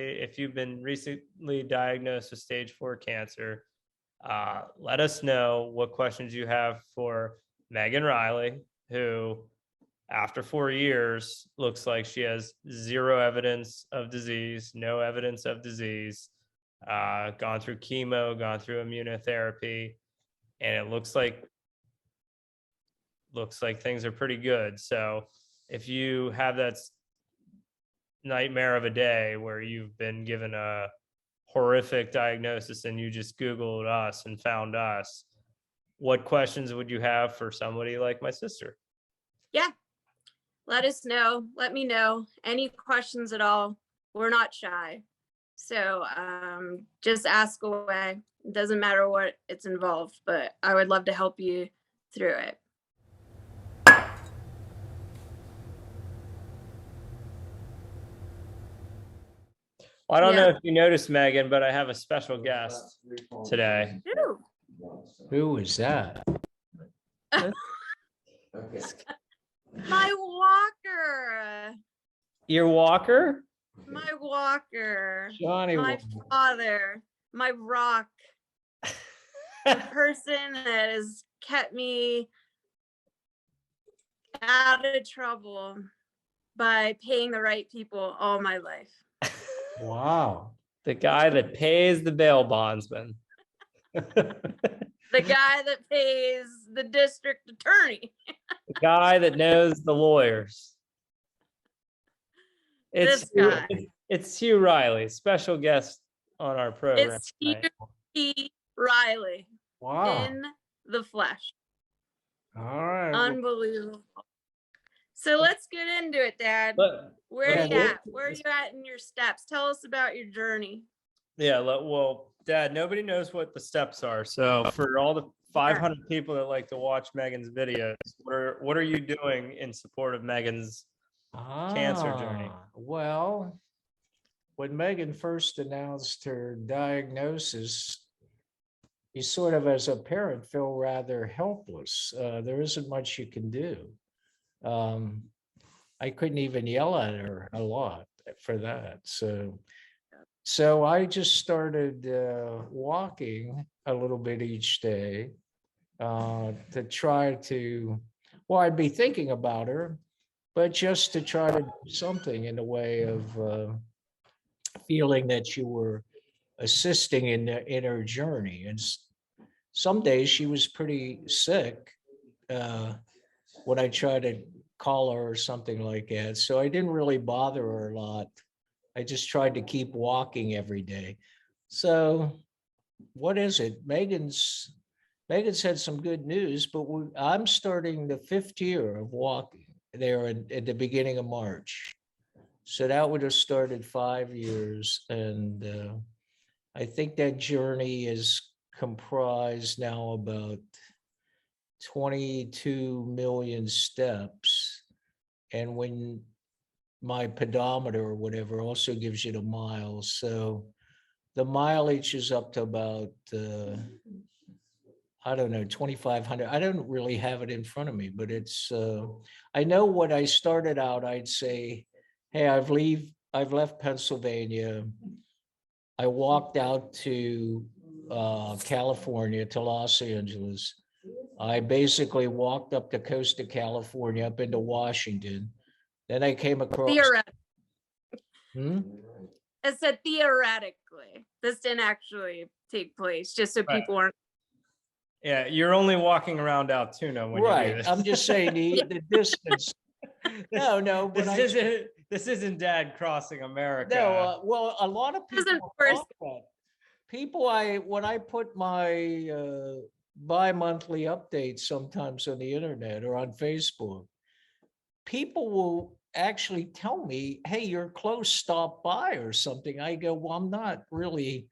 if you've been recently diagnosed with stage 4 cancer, let us know what questions you have for Meghan Reilly, who after 4 years looks like she has zero evidence of disease, no evidence of disease, gone through chemo, gone through immunotherapy, and it looks like things are pretty good. So if you have that nightmare of a day where you've been given a horrific diagnosis and you just Googled us and found us, what questions would you have for somebody like my sister? Yeah. Let us know. Let me know. Any questions at all. We're not shy. So just ask away. It doesn't matter what it's involved, but I would love to help you through it. Well, I don't know if you noticed, Meghan, but I have a special guest today. Who is that? My walker. Your walker? My walker. Johnny. My father. My rock. The person that has kept me out of trouble by paying the right people all my life. Wow. The guy that pays the bail bondsman. The guy that pays the district attorney. The guy that knows the lawyers. This guy. It's Hugh Reilly, special guest on our program. It's Hugh Reilly. Wow. In the flesh. All right. Unbelievable. So let's get into it, Dad. Where are you at? Where are you at in your steps? Tell us about your journey. Yeah, well, Dad, nobody knows what the steps are. So for all the 500 people that like to watch Meghan's videos, what are you doing in support of Meghan's cancer journey? Well, when Meghan first announced her diagnosis, you sort of, as a parent, feel rather helpless. There isn't much you can do. I couldn't even yell at her a lot for that. So I just started walking a little bit each day to try to, well, I'd be thinking about her, but just to try to do something in the way of feeling that you were assisting in her journey. And some days she was pretty sick when I tried to call her or something like that. So I didn't really bother her a lot. I just tried to keep walking every day. So what is it? Meghan's had some good news, but I'm starting the 5th year of walking there at the beginning of March. So that would have started 5 years. And I think that journey is comprised now about 22 million steps. And when my pedometer or whatever also gives you the miles. So the mileage is up to about, I don't know, 2,500. I don't really have it in front of me, but it's, I know what I started out, I'd say, hey, I've left Pennsylvania. I walked out to California, to Los Angeles. I basically walked up the coast of California, up into Washington. Then I came across. I said theoretically. This didn't actually take place, just so people aren't. Yeah, you're only walking around Altoona when you do this. I'm just saying the distance. No, but this isn't Dad crossing America. No, well, a lot of people when I put my bi-monthly updates sometimes on the internet or on Facebook, people will actually tell me, hey, you're close, stop by or something. I go, well, I'm not really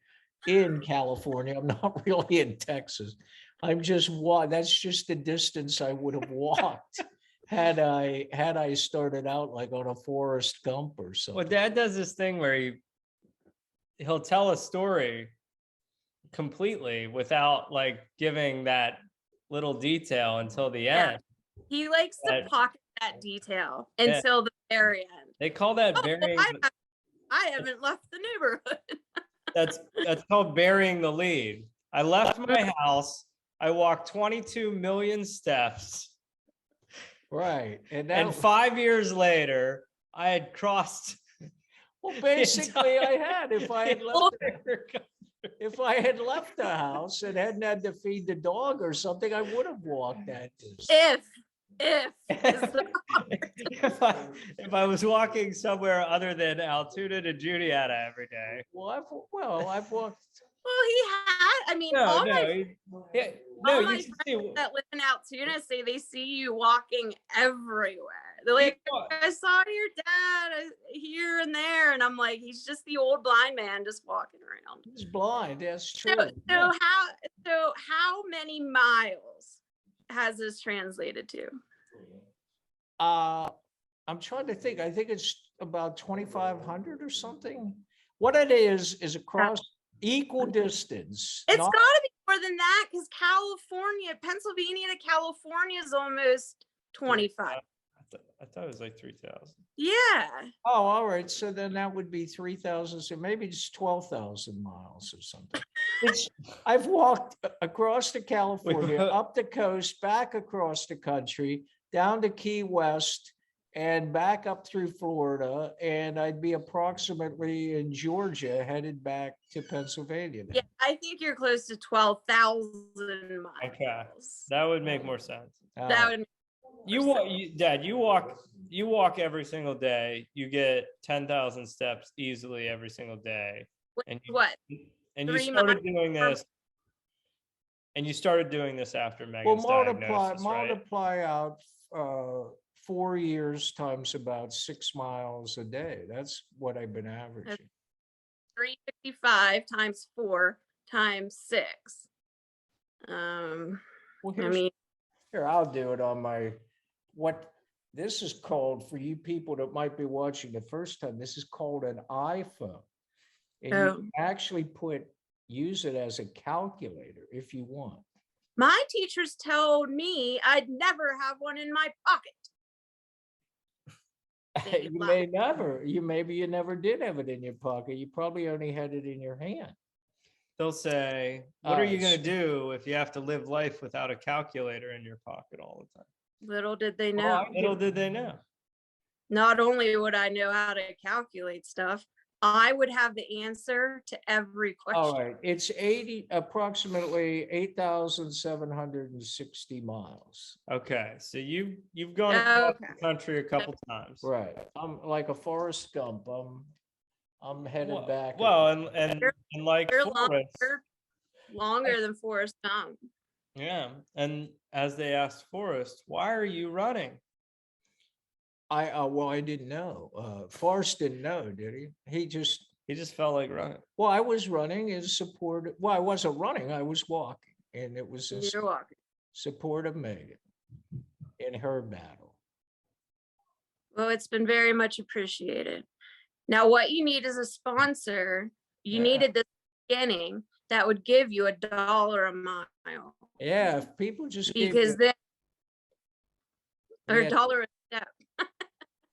in California. I'm not really in Texas. I'm just that's just the distance I would have walked had I started out like on a Forrest Gump or something. Well, Dad does this thing where he'll tell a story completely without like giving that little detail until the end. He likes to pocket that detail until the very end. They call that burying. I haven't left the neighborhood. That's called burying the lead. I left my house. I walked 22 million steps. Right. And 5 years later, I had crossed. Well, basically I had, if I had left, entire if I had left the house and hadn't had to feed the dog or something, I would have walked that distance. If is the if I was walking somewhere other than Altoona to Juniata every day. Well, I've walked. well, he had. I mean, No, all no, my yeah, no. all You my should friends see. that live in Altoona say they see you walking everywhere. They're like, I saw your dad here and there, and I'm like, he's just the old blind man just walking around. He's blind. That's true. So how many miles has this translated to? I'm trying to think. I think it's about 2,500 or something. What it is across equal distance. It's got to be more than that because Pennsylvania to California is almost 25. I thought it was like 3,000. Yeah. Oh, all right. So then that would be 3,000. So maybe it's 12,000 miles or something. I've walked across to California, up the coast, back across the country, down to Key West, and back up through Florida. And I'd be approximately in Georgia, headed back to Pennsylvania. Yeah, I think you're close to 12,000 miles. Okay, that would make more sense. That would. Dad, you walk every single day. You get 10,000 steps easily every single day. And you started doing this. And you started doing this after Meghan's diagnosis, right? Multiply out 4 years times about 6 miles a day. That's what I've been averaging. 355 times 4 times 6. Here, I'll do it on my, what this is called, for you people that might be watching the first time, this is called an iPhone. And you actually use it as a calculator if you want. My teachers told me I'd never have one in my pocket. Maybe you never did have it in your pocket. You probably only had it in your hand. They'll say, what are you going to do if you have to live life without a calculator in your pocket all the time? Little did they know. Little did they know. Not only would I know how to calculate stuff, I would have the answer to every question. All right. It's approximately 8,760 miles. Okay. So you've gone across the country a couple times. Right. I'm like a Forrest Gump. I'm headed back. Well, and like longer than Forrest Gump. Yeah. And as they asked Forrest, why are you running? I didn't know. Forrest didn't know, did he? He just felt like running. Well, I was running in support. Well, I wasn't running. I was walking, and it was in support of Meghan in her battle. Well, it's been very much appreciated. Now, what you need is a sponsor. You needed this beginning that would give you $1 a mile. Yeah, if people just because then or $1 a step.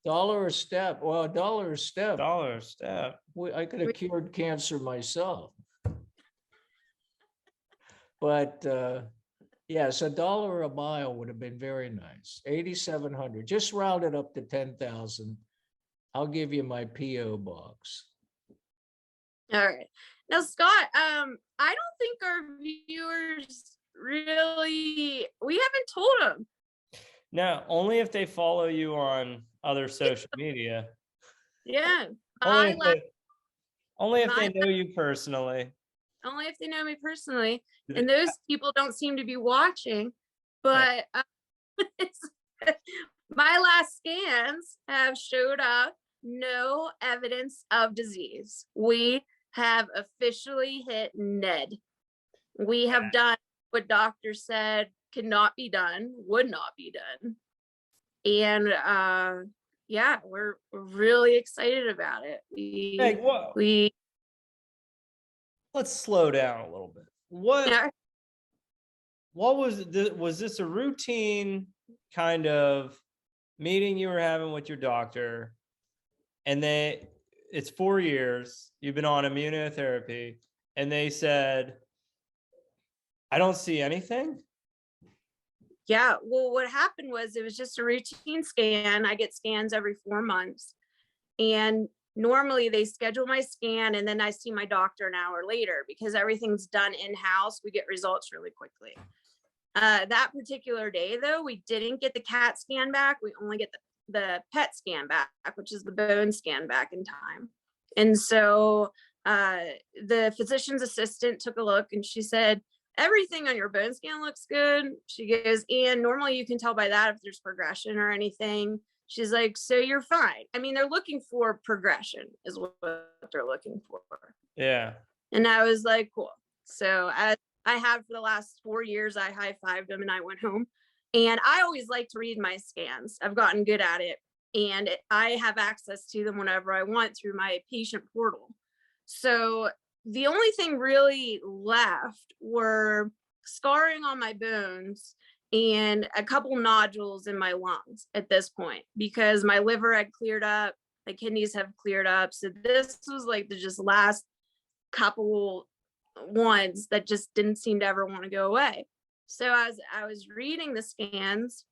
$1 a step. Well, $1 a step. $1 a step. I could have cured cancer myself. But yes, $1 a mile would have been very nice. 8,700. Just round it up to 10,000. I'll give you my PO box. All right. Now, Scott, I don't think our viewers really, we haven't told them. No, only if they follow you on other social media. Yeah. Only if they know you personally. Only if they know me personally. And those people don't seem to be watching. But my last scans have showed up no evidence of disease. We have officially hit Ned. We have done what doctors said cannot be done, would not be done. And yeah, we're really excited about it. Let's slow down a little bit. What was this a routine kind of meeting you were having with your doctor? And it's 4 years, you've been on immunotherapy, and they said, I don't see anything. Yeah, well, what happened was it was just a routine scan. I get scans every 4 months. And normally they schedule my scan and then I see my doctor an hour later because everything's done in-house. We get results really quickly. That particular day, though, we didn't get the CAT scan back. We only get the PET scan back, which is the bone scan back in time. And so the physician's assistant took a look and she said, everything on your bone scan looks good. She goes, and normally you can tell by that if there's progression or anything. She's like, so you're fine. I mean, they're looking for progression is what they're looking for. Yeah. And I was like, cool. So as I have for the last 4 years, I high-fived them and I went home. And I always like to read my scans. I've gotten good at it. And I have access to them whenever I want through my patient portal. So the only thing really left were scarring on my bones and a couple nodules in my lungs at this point, because my liver had cleared up, my kidneys have cleared up. So this was like the just last couple ones that just didn't seem to ever want to go away. So as I was reading the scans,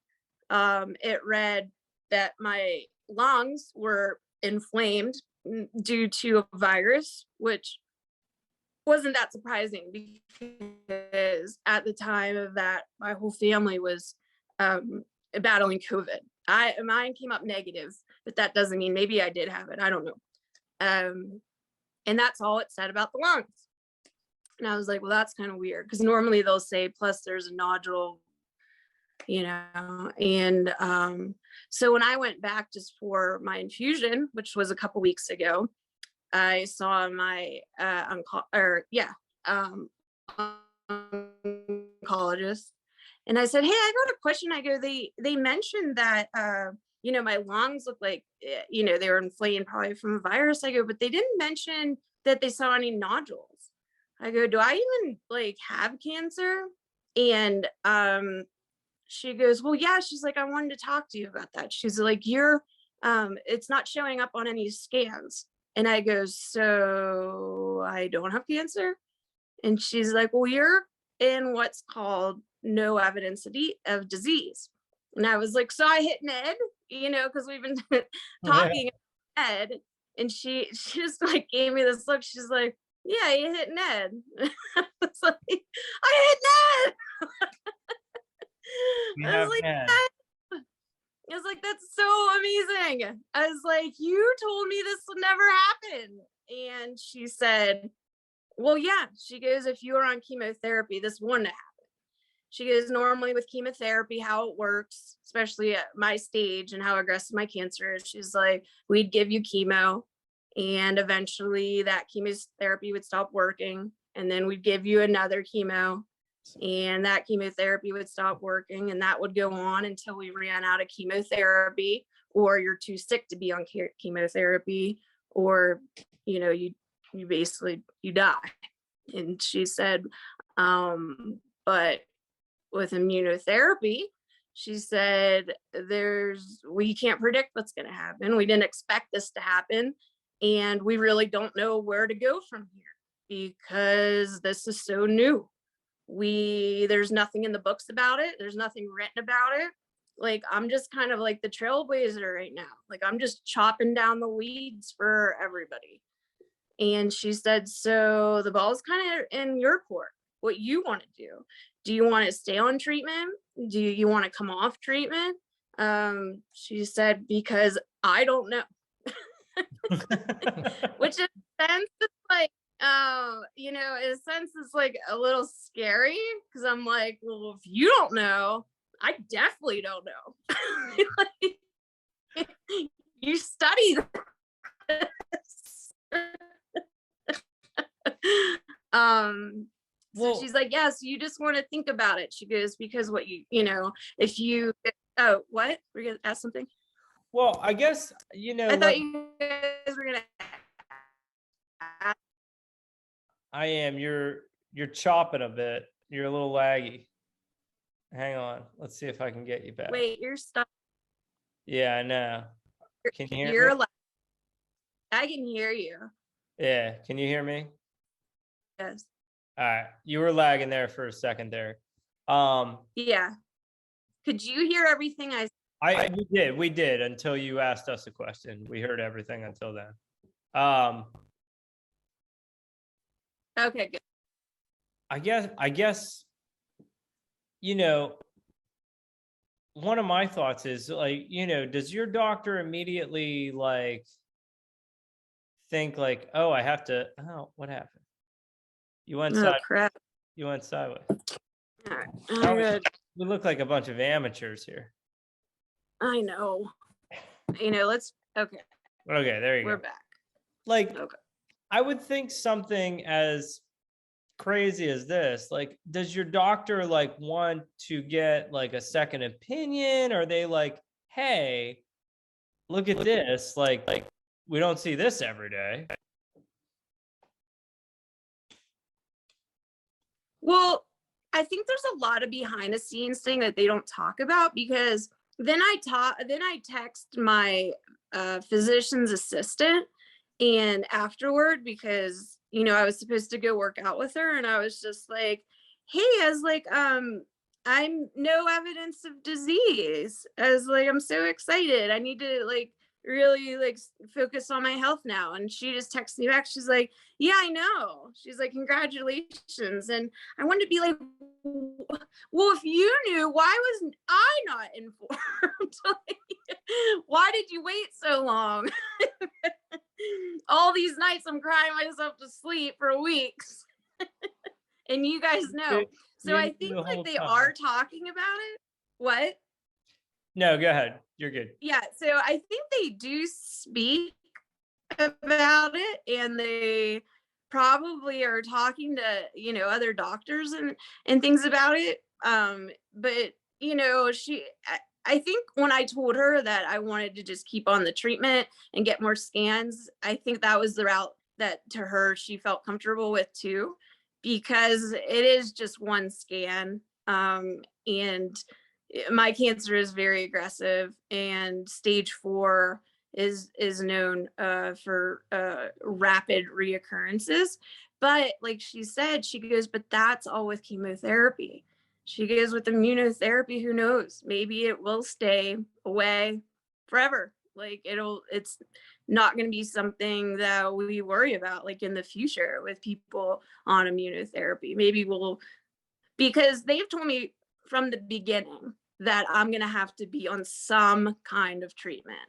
it read that my lungs were inflamed due to a virus, which wasn't that surprising because at the time of that, my whole family was battling COVID. Mine came up negative, but that doesn't mean maybe I did have it. I don't know. And that's all it said about the lungs. And I was like, well, that's kind of weird because normally they'll say, plus there's a nodule, you know. And so when I went back just for my infusion, which was a couple weeks ago, I saw my oncologist, and I said, hey, I got a question. I go, they mentioned that you know, my lungs look like, you know, they were inflamed probably from a virus. I go, but they didn't mention that they saw any nodules. I go, do I even like have cancer? And she goes, well, yeah. She's like, I wanted to talk to you about that. She's like, you're it's not showing up on any scans. And I go, so I don't have cancer? And she's like, well, you're in what's called no evidence of disease. And I was like, so I hit Ned, you know, because we've been talking about Ned. And she just like gave me this look. She's like, yeah, you hit Ned. I was like, I hit Ned. I was like, Ned. I was like, that's so amazing. I was like, you told me this would never happen. And she said, well, yeah. She goes, if you were on chemotherapy, this wouldn't happen. She goes, normally with chemotherapy, how it works, especially at my stage and how aggressive my cancer is, she's like, we'd give you chemo and eventually that chemotherapy would stop working. And then we'd give you another chemo and that chemotherapy would stop working, and that would go on until we ran out of chemotherapy, or you're too sick to be on chemotherapy, or, you know, you basically, you die. And she said, but with immunotherapy, she said, we can't predict what's going to happen. We didn't expect this to happen. And we really don't know where to go from here because this is so new. There's nothing in the books about it. There's nothing written about it. Like, I'm just kind of like the trailblazer right now. Like, I'm just chopping down the weeds for everybody. And she said, so the ball's kind of in your court, what you want to do. Do you want to stay on treatment? Do you want to come off treatment? She said, because I don't know. Which in a sense is like, you know, in a sense it's like a little scary because I'm like, well, if you don't know, I definitely don't know. Like, you study this. So she's like, yes, you just want to think about it. She goes, because what you know, if you, oh, what? We're going to ask something? Well, I guess, you know, I thought you guys were going to ask. I am. You're chopping a bit. You're a little laggy. Hang on. Let's see if I can get you back. Wait, you're stuck. Yeah, I know. Can you hear me? I can hear you. Yeah, can you hear me? Yes. All right, you were lagging there for a second there. Yeah. Could you hear everything We did until you asked us a question. We heard everything until then. Okay, good. I guess, you know, one of my thoughts is like, you know, does your doctor immediately like think like, oh, I have to, oh, what happened? You went Oh crap. you went sideways. All right. Oh, Good. we look like a bunch of amateurs here. I know. You know, okay. Okay, there you We're go. back. Like, Okay. I would think something as crazy as this, like, does your doctor like want to get like a second opinion? Or are they like, hey, look at this, like we don't see this every day? Well, I think there's a lot of behind the scenes thing that they don't talk about, because then I text my physician's assistant, and afterward, because I was supposed to go work out with her, and I was just like, hey, I was like, I'm no evidence of disease. I was like, I'm so excited. I need to like really like focus on my health now. And she just texted me back. She's like, yeah, I know. She's like, congratulations. And I wanted to be like, well, if you knew, why wasn't I not informed? Like, why did you wait so long? All these nights I'm crying myself to sleep for weeks. And you guys know. So I think like they are talking about it. What? No, go ahead. You're good. Yeah. So I think they do speak about it, and they probably are talking to, other doctors and things about it. But I think when I told her that I wanted to just keep on the treatment and get more scans, I think that was the route that to her she felt comfortable with too, because it is just one scan. And my cancer is very aggressive, and stage 4 is known for rapid reoccurrences. But like she said, she goes, but that's all with chemotherapy. She goes, with immunotherapy, who knows? Maybe it will stay away forever. Like it's not going to be something that we worry about like in the future with people on immunotherapy. Maybe because they've told me from the beginning that I'm going to have to be on some kind of treatment,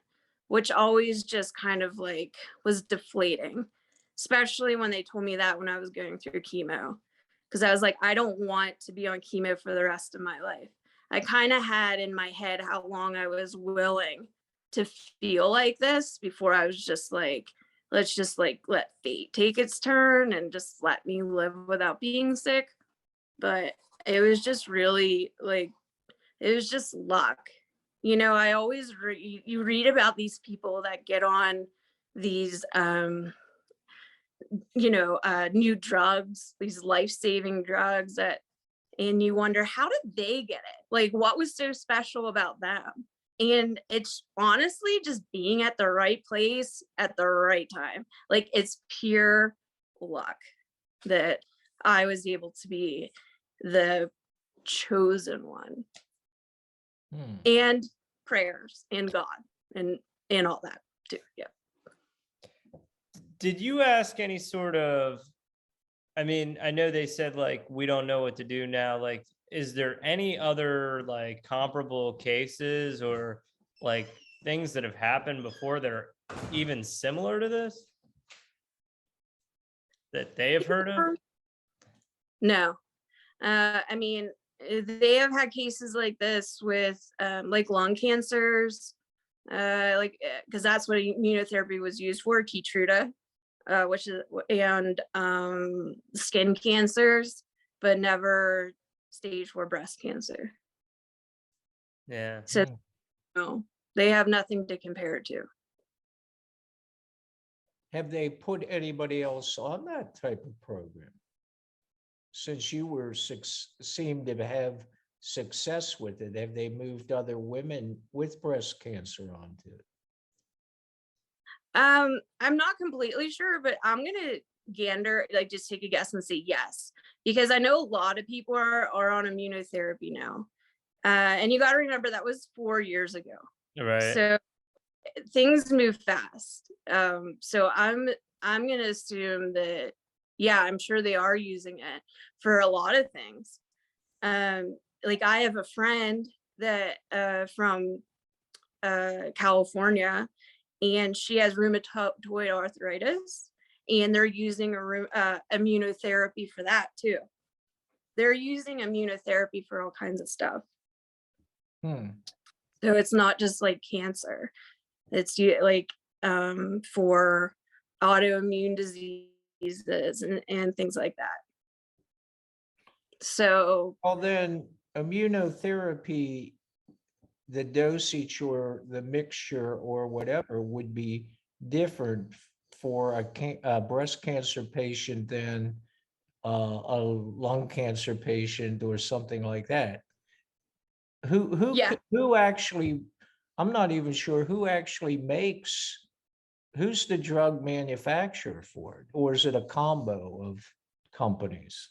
which always just kind of like was deflating, especially when they told me that when I was going through chemo. Because I was like, I don't want to be on chemo for the rest of my life. I kind of had in my head how long I was willing to feel like this before I was just like, let's just like let fate take its turn and just let me live without being sick. But it was just really like, it was just luck. I always you read about these people that get on these new drugs, these life-saving drugs, and you wonder, how did they get it? Like, what was so special about them? And it's honestly just being at the right place at the right time. Like, it's pure luck that I was able to be the chosen one. And prayers and God and all that too. Yeah. Did you ask any sort of, I mean, I know they said like, we don't know what to do now. Like, is there any other like comparable cases or like things that have happened before that are even similar to this that they have heard of? No. I mean, they have had cases like this with like lung cancers, because that's what immunotherapy was used for, Keytruda, which is, and skin cancers, but never stage 4 breast cancer. Yeah. So no, they have nothing to compare it to. Have they put anybody else on that type of program? Since you seemed to have success with it, have they moved other women with breast cancer onto it? I'm not completely sure, but I'm gonna gander, like just take a guess and say yes, because I know a lot of people are on immunotherapy now. And you got to remember that was 4 years ago. Right. So things move fast. So I'm gonna assume that, yeah, I'm sure they are using it for a lot of things. Like I have a friend that from California, and she has rheumatoid arthritis, and they're using immunotherapy for that too. They're using immunotherapy for all kinds of stuff. Hmm. So it's not just like cancer. It's like for autoimmune diseases and things like that. So Well, then immunotherapy, the dosage or the mixture or whatever would be different for a breast cancer patient than a lung cancer patient or something like that. yeah, Who actually, I'm not even sure who actually makes, who's the drug manufacturer for it? Or is it a combo of companies?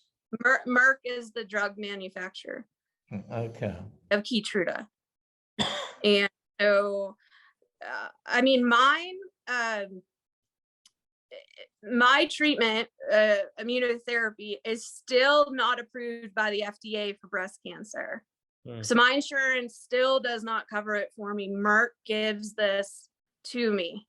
Merck is the drug manufacturer Okay. of Keytruda. And so I mean my treatment, immunotherapy, is still not approved by the FDA for breast cancer. So my insurance still does not cover it for me. Merck gives this to me.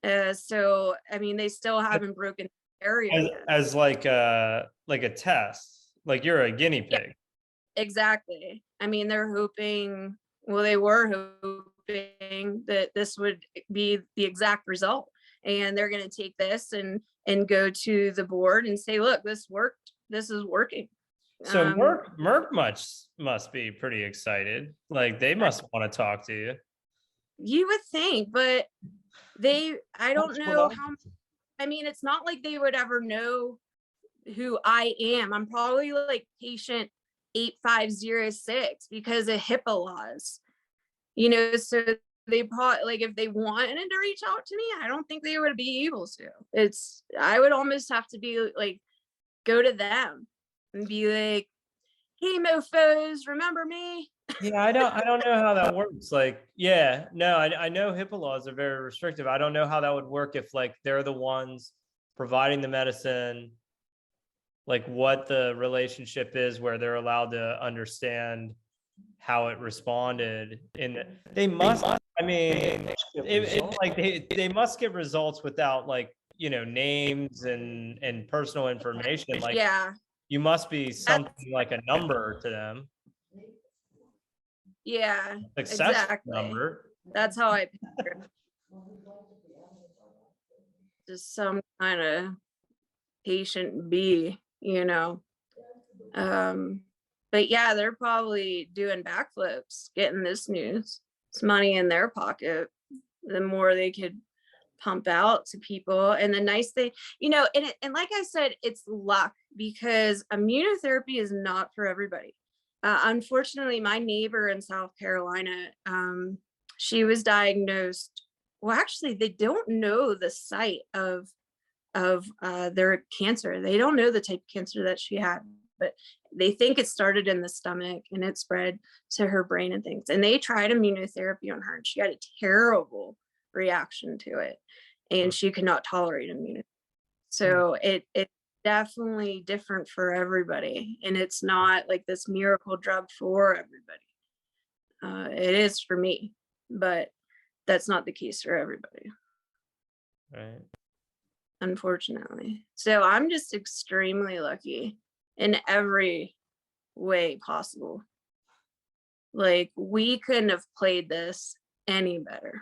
So I mean, they still haven't broken the area yet. As like a test, like you're a guinea pig. Exactly. I mean, they're hoping, well, they were hoping that this would be the exact result. And they're going to take this and go to the board and say, look, this worked. This is working. So Merck must be pretty excited. Like they must want to talk to you. You would think, but I don't That's know what how, I mean, it's not like they would ever know who I am. I'm probably like patient 8506 because of HIPAA laws, so they probably, like, if they wanted to reach out to me, I don't think they would be able to. I would almost have to be like, go to them and be like, hey mofos, remember me? Yeah, I don't know how that works. Like, yeah, no, I know HIPAA laws are very restrictive. I don't know how that would work if like they're the ones providing the medicine, like what the relationship is where they're allowed to understand how it responded. And they must, I mean, like they must get results without like, names and personal information. Like Yeah, you must be something like a number to them. yeah, Success exactly. number. That's how I picture it. Just some kind of patient B, but yeah, they're probably doing backflips getting this news. It's money in their pocket. The more they could pump out to people. And the nice thing, and like I said, it's luck, because immunotherapy is not for everybody. Unfortunately, my neighbor in South Carolina, she was diagnosed. Well, actually, they don't know the site of their cancer. They don't know the type of cancer that she had, but they think it started in the stomach and it spread to her brain and things. And they tried immunotherapy on her, and she had a terrible reaction to it, and she could not tolerate immunity. So it's definitely different for everybody, and it's not like this miracle drug for everybody. It is for me, but that's not the case for everybody, Right. unfortunately. So I'm just extremely lucky in every way possible. Like, we couldn't have played this any better,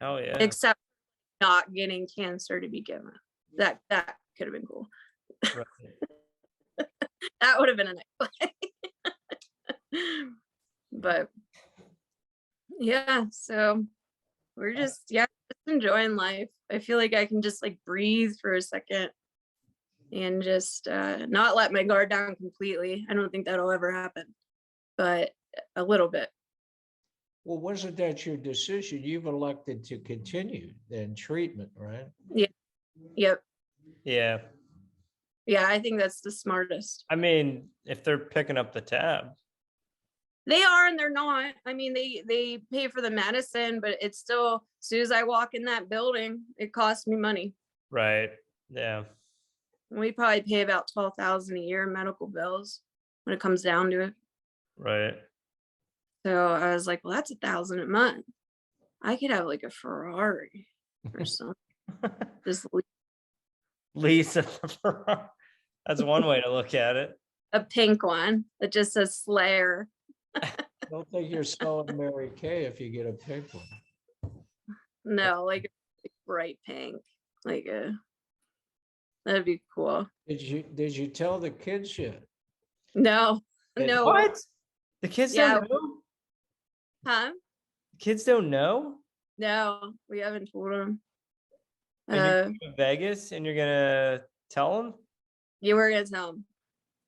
Hell yeah. except not getting cancer to begin with. That could have been cool. Right. That would have been a nice play. But yeah, so we're just enjoying life. I feel like I can just like breathe for a second and just not let my guard down completely. I don't think that'll ever happen, but a little bit. Well, wasn't that your decision? You've elected to continue then treatment, right? Yeah. Yep. Yeah. Yeah, I think that's the smartest. I mean, if they're picking up the tab. They are and they're not. I mean, they pay for the medicine, but it's still, as soon as I walk in that building, it costs me money. Right. Yeah. We probably pay about 12,000 a year in medical bills when it comes down to it. Right. So I was like, well, that's 1,000 a month. I could have like a Ferrari or something. Just Lease a Ferrari. That's one way to look at it. a pink one that just says Slayer. Don't think you're selling Mary Kay if you get a pink one. No, like a bright pink. Like that'd be cool. Did you tell the kids yet? No, no. What? The kids Yeah. don't know? Huh? The kids don't know? No, we haven't told them. And you're going to Vegas and you're gonna tell them? Yeah, we're gonna tell them.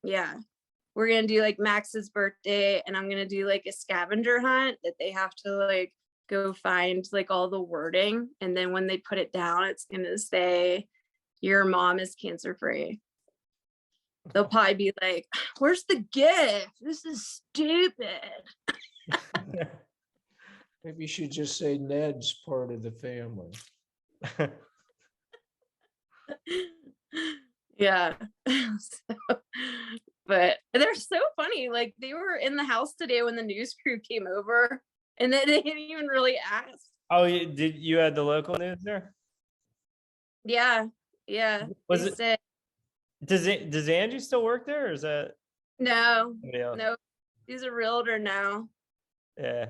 Yeah. We're gonna do like Max's birthday, and I'm gonna do like a scavenger hunt that they have to like go find like all the wording, and then when they put it down, it's gonna say your mom is cancer free. They'll probably be like, where's the gift? This is stupid. Maybe you should just say Ned's part of the family. Yeah. So, but they're so funny. Like they were in the house today when the news crew came over, and they didn't even really ask. Oh, did you had the local news there? Yeah. Was They it? said, Does Angie still work there, or is that no, somebody else? no, he's a realtor now. Yeah.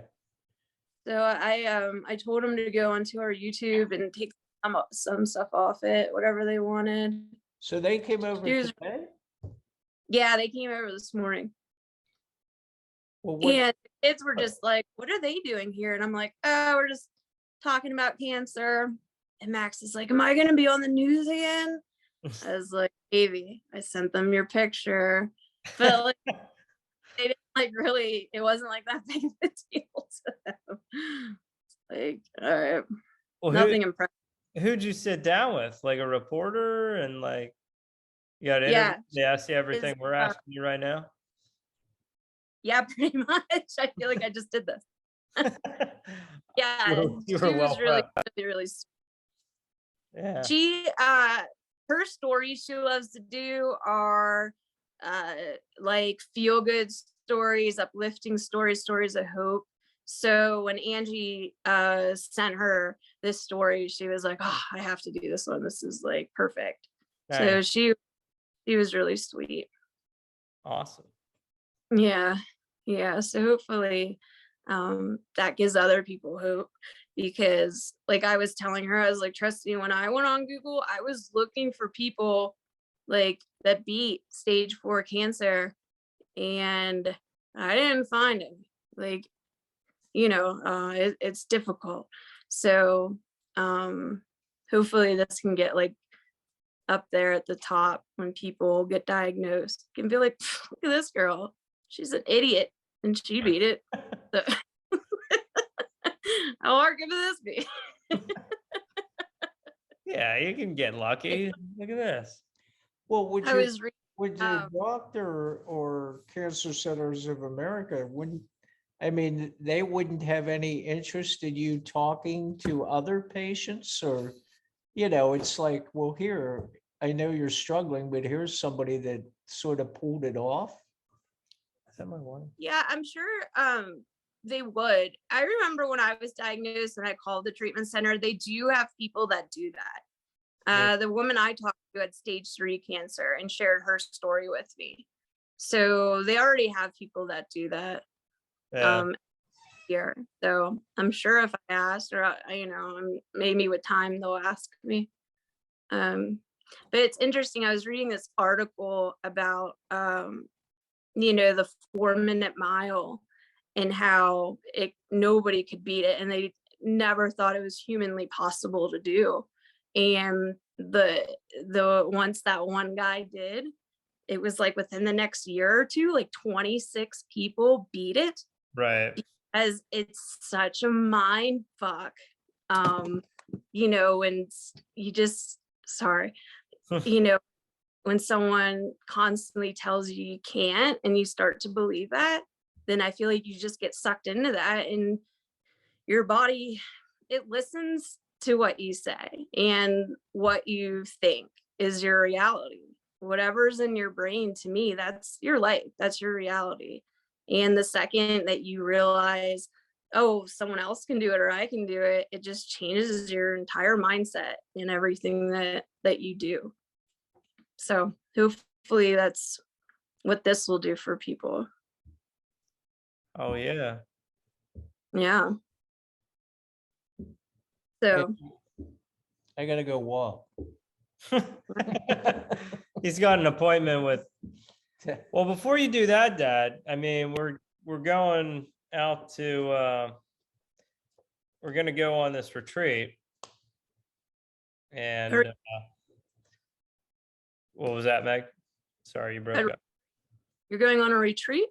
So I told him to go onto our YouTube and take some stuff off it, whatever they wanted. So they came over He was- today? Yeah, they came over this morning. Well, what, And the kids were just like, what are they doing here? And I'm like, oh, we're just talking about cancer. And Max is like, am I going to be on the news again? I was like, baby, I sent them your picture. But like, they didn't like really, it wasn't like that big of a deal to them. Like, all right, Well, nothing impressive. who'd you sit down with? Like a reporter, and like you got Yeah. they asked you everything His, we're asking you right now? Yeah, pretty much. I feel like I just did this. Yeah, You she were was well really, prepped. really. Yeah. She, her stories she loves to do are like feel good stories, uplifting stories, stories of hope. So when Angie sent her this story, she was like, oh, I have to do this one. This is like perfect. So Nice. she was really sweet. Awesome. Yeah. So hopefully that gives other people hope, because like I was telling her, I was like, trust me, when I went on Google, I was looking for people like that beat stage 4 cancer, and I didn't find it. Like, it's difficult. So hopefully this can get like up there at the top when people get diagnosed, can be like, look at this girl, she's an idiot and she beat it. So, how hard could this be? Yeah, you can get lucky. Look at this. Well, would I was would the doctor or Cancer Centers of America they wouldn't have any interest in you talking to other patients, or, it's like, well, here, I know you're struggling, but here's somebody that sort of pulled it off. Is that my one? Yeah, I'm sure they would. I remember when I was diagnosed and I called the treatment center, they do have people that do that. Yeah. The woman I talked to had stage 3 cancer and shared her story with me. So they already have people that do that. Yeah. Here. So I'm sure if I asked, or maybe with time they'll ask me. But it's interesting. I was reading this article about the 4-minute mile and how nobody could beat it, and they never thought it was humanly possible to do. And the once that one guy did, it was like within the next year or two, like 26 people beat it. Right. As it's such a mind fuck. You know, when you just, sorry, you know, when someone constantly tells you you can't and you start to believe that, then I feel like you just get sucked into that, and your body, it listens to what you say, and what you think is your reality. Whatever's in your brain, to me, that's your life, that's your reality. And the second that you realize, oh, someone else can do it or I can do it, it just changes your entire mindset and everything that you do. So hopefully that's what this will do for people. Oh yeah. Yeah. So I gotta go walk. He's got an appointment with. Well, before you do that, Dad, I mean, we're going out to. We're gonna go on this retreat, and what was that, Meg? Sorry, you broke up. you're going on a retreat?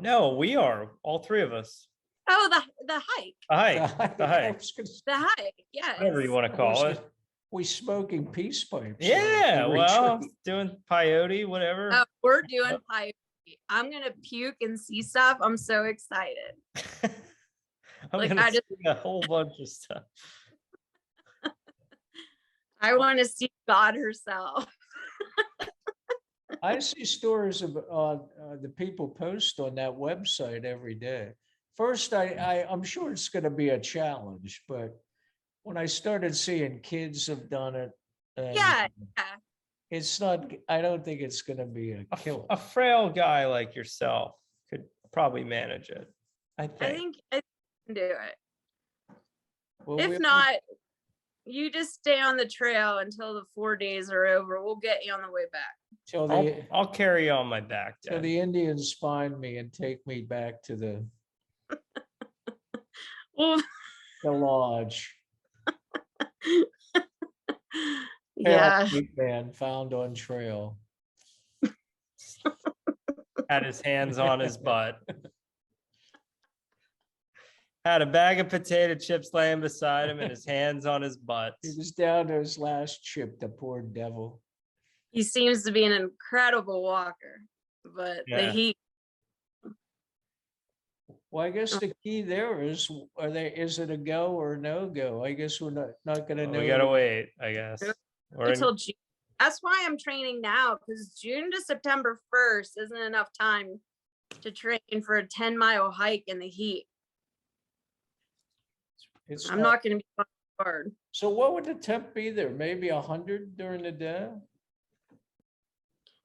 No, we are all three of us. Oh, the hike. The hike, the hike, The hike, yeah. whatever you want to call it. We smoking peace pipes. Yeah, on the well, retreat. doing peyote, whatever. Oh, we're doing peyote. I'm gonna puke and see stuff. I'm so excited. I'm like, gonna I just- see a whole bunch of stuff. I want to see God herself. I see stories of the people post on that website every day. First, I'm sure it's going to be a challenge, but when I started seeing kids have done it, and Yeah. it's not. I don't think it's going to be a killer. A frail guy like yourself could probably manage it. I I think. think I can do it. Well, If not, you just stay on the trail until the 4 days are over. We'll get you on the way back. till the I'll carry you on my back, till Dad. the Indians find me and take me back to the Well, lodge. yeah. Man found on trail. Had his hands on his butt. Had a bag of potato chips laying beside him and his hands on his butt. He was down to his last chip, the poor devil. He seems to be an incredible walker, but the Yeah. heat. Well, I guess the key there is, is it a go or no go? I guess we're not gonna know. We gotta wait, I guess. Until June. That's why I'm training now, because June to September 1st isn't enough time to train for a 10-mile hike in the heat. I'm not going to be hard. So what would the temp be there? Maybe 100 during the day?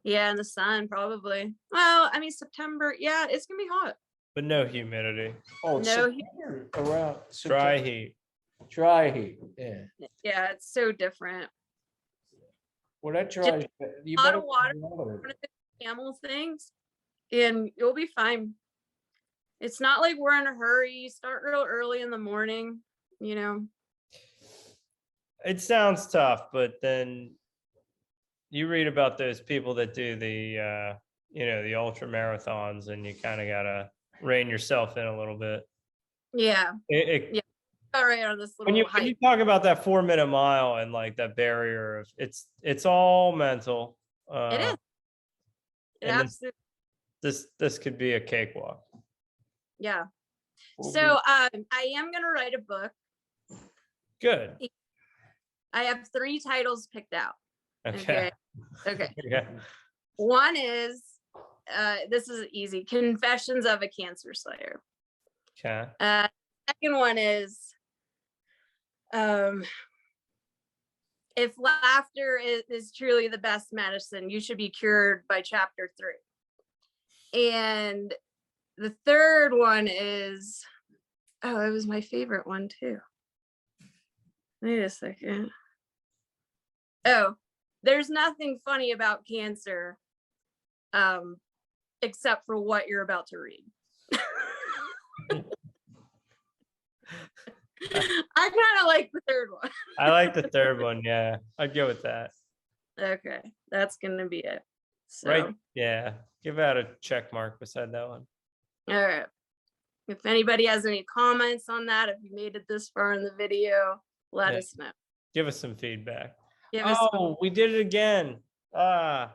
Yeah, in the sun, probably. Well, I mean, September, yeah, it's going to be hot. But no humidity. Oh, it's No, September, around Dry September. heat. Dry heat, yeah. Yeah, it's so different. Well, that dries. You Hot better water. get water. One of the camel things, and you'll be fine. It's not like we're in a hurry. You start real early in the morning, you know. It sounds tough, but then you read about those people that do the the ultra marathons, and you kind of gotta rein yourself in a little bit. Yeah. Yeah. All right, on this little When you hike. talk about that 4-minute mile and like that barrier of it's all mental. It is. It and absolutely. this could be a cakewalk. Yeah. So I am gonna write a book. Good. I have 3 titles picked out. Okay. Okay. Yeah. One is this is easy. Confessions of a Cancer Slayer. Okay. Second one is if laughter is truly the best medicine, you should be cured by chapter 3. And the third one is, oh, it was my favorite one too. Wait a second. Oh, there's nothing funny about cancer except for what you're about to read. I kind of like the third one. I like the third one. Yeah, I'd go with that. Okay, that's gonna be it. So, Right. Yeah. Give out a check mark beside that one. all right. If anybody has any comments on that, if you made it this far in the video, let Yeah. us know. Give us some feedback. Give us some, Oh, we did it again. Now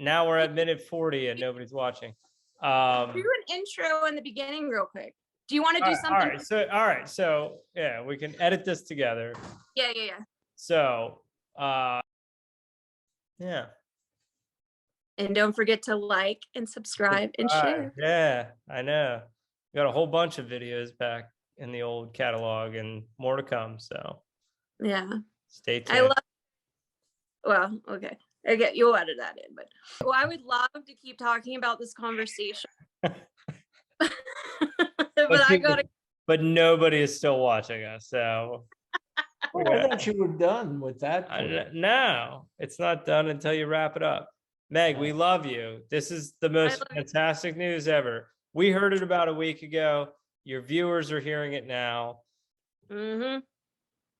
we're at minute 40 and nobody's watching. do an intro in the beginning real quick. Do you want to do something? All right. So yeah, we can edit this together. Yeah. So yeah. And don't forget to like and subscribe and share. Yeah, I know. Got a whole bunch of videos back in the old catalog and more to come. So Yeah. stay tuned. I love, well, okay. You'll edit that in, but well, I would love to keep talking about this conversation. But nobody is still watching us. So Well, I thought you were done with that. no, it's not done until you wrap it up. Meg, we love you. This is the most fantastic news ever. We heard it about a week ago. Your viewers are hearing it now. Mm-hmm.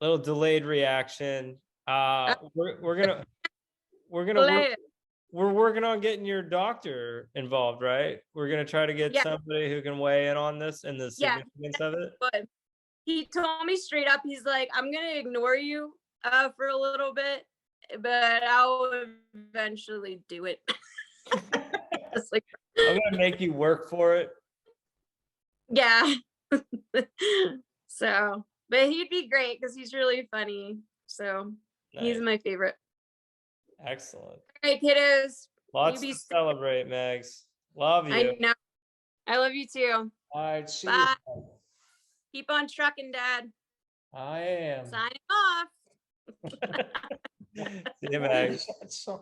Little delayed reaction. We're working on getting your doctor involved, right? We're gonna try to get somebody who can weigh in on this and the significance of it. But he told me straight up, he's like, I'm gonna ignore you for a little bit, but I'll eventually do it. It's like, I'm gonna make you work for it. Yeah. So, but he'd be great because he's really funny. So he's my favorite. Excellent. All right, kiddos. Lots to celebrate, Megs. Love you. I know. I love you too. All right, see Bye. you. Keep on trucking, Dad. I am. Signing off. See you, Megs. Sorry.